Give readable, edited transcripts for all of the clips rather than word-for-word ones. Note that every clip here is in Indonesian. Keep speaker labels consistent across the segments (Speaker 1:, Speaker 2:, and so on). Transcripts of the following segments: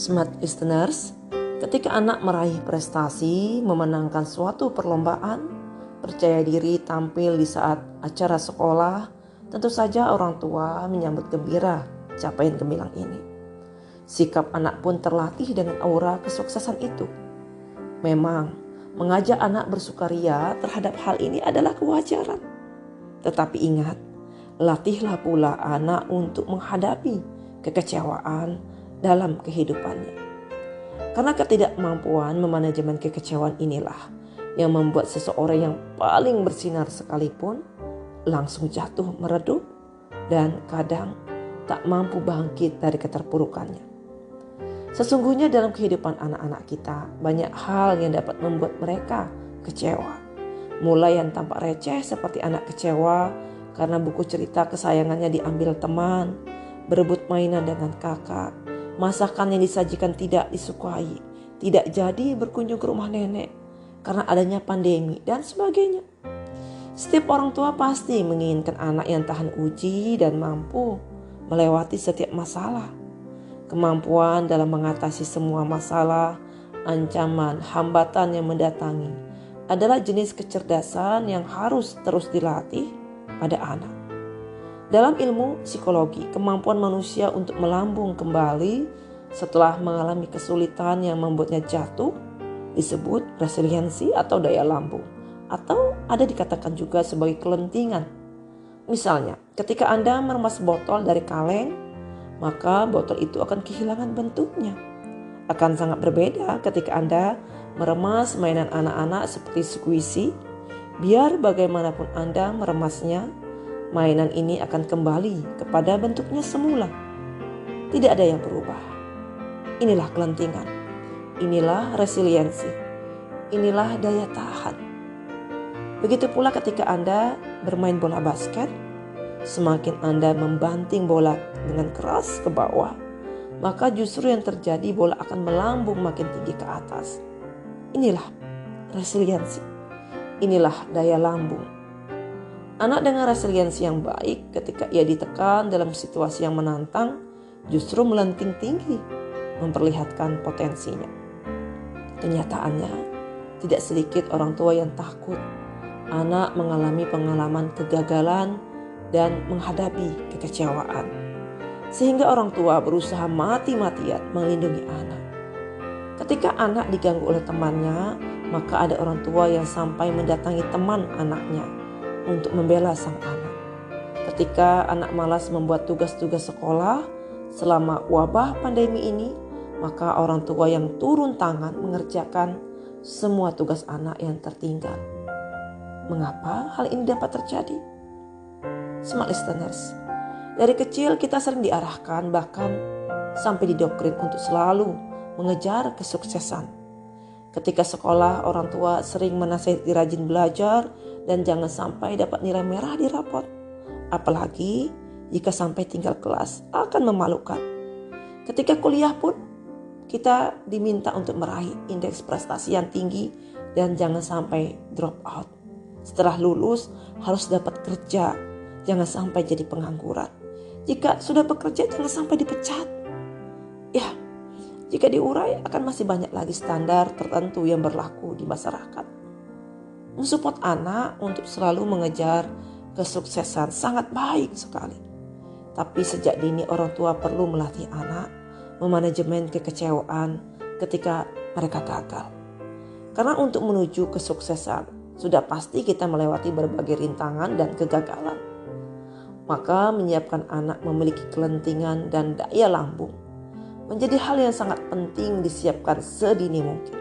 Speaker 1: Smart listeners, ketika anak meraih prestasi, memenangkan suatu perlombaan, percaya diri tampil di saat acara sekolah, tentu saja orang tua menyambut gembira capaian gemilang ini. Sikap anak pun terlatih dengan aura kesuksesan itu. Memang, mengajak anak bersukaria terhadap hal ini adalah kewajaran. Tetapi ingat, latihlah pula anak untuk menghadapi kekecewaan dalam kehidupannya. Karena ketidakmampuan memanajemen kekecewaan inilah yang membuat seseorang yang paling bersinar sekalipun langsung jatuh meredup dan kadang tak mampu bangkit dari keterpurukannya. Sesungguhnya dalam kehidupan anak-anak kita banyak hal yang dapat membuat mereka kecewa. Mulai yang tampak receh seperti anak kecewa karena buku cerita kesayangannya diambil teman, berebut mainan dengan kakak, masakan yang disajikan tidak disukai, tidak jadi berkunjung ke rumah nenek karena adanya pandemi dan sebagainya. Setiap orang tua pasti menginginkan anak yang tahan uji dan mampu melewati setiap masalah. Kemampuan dalam mengatasi semua masalah, ancaman, hambatan yang mendatangi adalah jenis kecerdasan yang harus terus dilatih pada anak. Dalam ilmu psikologi, kemampuan manusia untuk melambung kembali setelah mengalami kesulitan yang membuatnya jatuh disebut resiliensi atau daya lambung, atau ada dikatakan juga sebagai kelentingan. Misalnya, ketika Anda meremas botol dari kaleng, maka botol itu akan kehilangan bentuknya. Akan sangat berbeda ketika Anda meremas mainan anak-anak seperti squishy. Biar bagaimanapun Anda meremasnya, mainan ini akan kembali kepada bentuknya semula. Tidak ada yang berubah. Inilah kelentingan. Inilah resiliensi. Inilah daya tahan. Begitu pula ketika Anda bermain bola basket, semakin Anda membanting bola dengan keras ke bawah, maka justru yang terjadi bola akan melambung makin tinggi ke atas. Inilah resiliensi. Inilah daya lambung. Anak dengan resiliensi yang baik ketika ia ditekan dalam situasi yang menantang justru melenting tinggi, memperlihatkan potensinya. Kenyataannya, tidak sedikit orang tua yang takut anak mengalami pengalaman kegagalan dan menghadapi kekecewaan. Sehingga orang tua berusaha mati-matian melindungi anak. Ketika anak diganggu oleh temannya, maka ada orang tua yang sampai mendatangi teman anaknya untuk membela sang anak. Ketika anak malas membuat tugas-tugas sekolah selama wabah pandemi ini, maka orang tua yang turun tangan mengerjakan semua tugas anak yang tertinggal. Mengapa hal ini dapat terjadi? Smart listeners, dari kecil kita sering diarahkan bahkan sampai didoktrin untuk selalu mengejar kesuksesan. Ketika sekolah, orang tua sering menasihati rajin belajar dan jangan sampai dapat nilai merah di rapot. Apalagi jika sampai tinggal kelas, akan memalukan. Ketika kuliah pun, kita diminta untuk meraih indeks prestasi yang tinggi dan jangan sampai drop out. Setelah lulus, harus dapat kerja, jangan sampai jadi pengangguran. Jika sudah bekerja, jangan sampai dipecat. Ya, jika diurai akan masih banyak lagi standar tertentu yang berlaku di masyarakat. Mensupport anak untuk selalu mengejar kesuksesan sangat baik sekali. Tapi sejak dini orang tua perlu melatih anak memanajemen kekecewaan ketika mereka gagal. Karena untuk menuju kesuksesan sudah pasti kita melewati berbagai rintangan dan kegagalan. Maka menyiapkan anak memiliki kelentingan dan daya lambung menjadi hal yang sangat penting disiapkan sedini mungkin.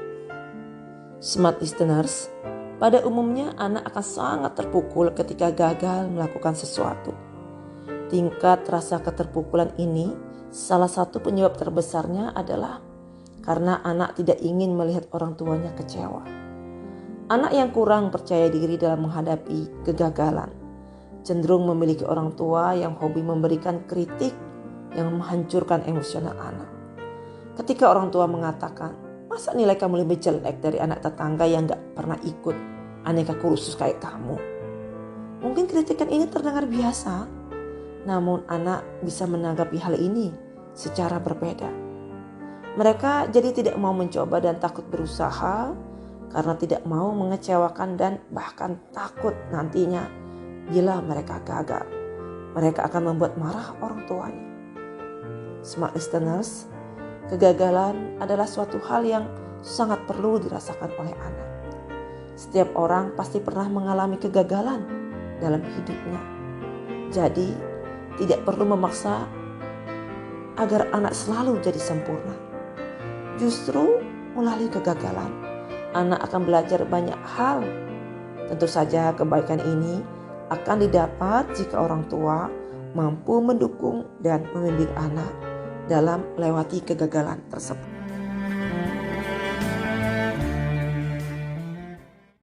Speaker 1: Smart listeners, pada umumnya anak akan sangat terpukul ketika gagal melakukan sesuatu. Tingkat rasa keterpukulan ini salah satu penyebab terbesarnya adalah karena anak tidak ingin melihat orang tuanya kecewa. Anak yang kurang percaya diri dalam menghadapi kegagalan cenderung memiliki orang tua yang hobi memberikan kritik yang menghancurkan emosional anak. Ketika orang tua mengatakan, masa nilai kamu lebih jelek dari anak tetangga yang gak pernah ikut aneka kursus kayak kamu? Mungkin kritikan ini terdengar biasa, namun anak bisa menanggapi hal ini secara berbeda. Mereka jadi tidak mau mencoba dan takut berusaha karena tidak mau mengecewakan dan bahkan takut nantinya bila mereka gagal. Mereka akan membuat marah orang tuanya. Smart listeners, kegagalan adalah suatu hal yang sangat perlu dirasakan oleh anak. Setiap orang pasti pernah mengalami kegagalan dalam hidupnya. Jadi, tidak perlu memaksa agar anak selalu jadi sempurna. Justru melalui kegagalan, anak akan belajar banyak hal. Tentu saja kebaikan ini akan didapat jika orang tua mampu mendukung dan membimbing anak dalam melewati kegagalan tersebut.